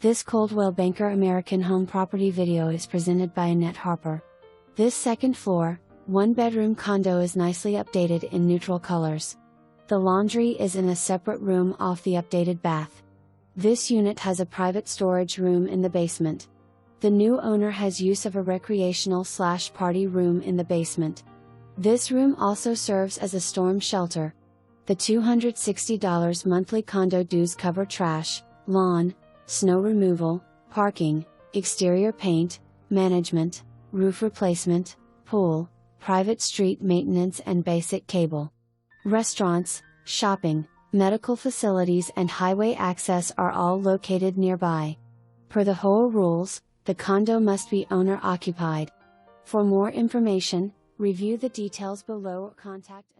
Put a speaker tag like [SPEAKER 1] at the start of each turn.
[SPEAKER 1] This Coldwell Banker American Home property video is presented by Annette Harper. This second floor, one-bedroom condo is nicely updated in neutral colors. The laundry is in a separate room off the updated bath. This unit has a private storage room in the basement. The new owner has use of a recreational/party room in the basement. This room also serves as a storm shelter. The $260 monthly condo dues cover trash, lawn, snow removal, parking, exterior paint, management, roof replacement, pool, private street maintenance and basic cable. Restaurants, shopping, medical facilities and highway access are all located nearby. Per the whole rules, the condo must be owner-occupied. For more information, review the details below or contact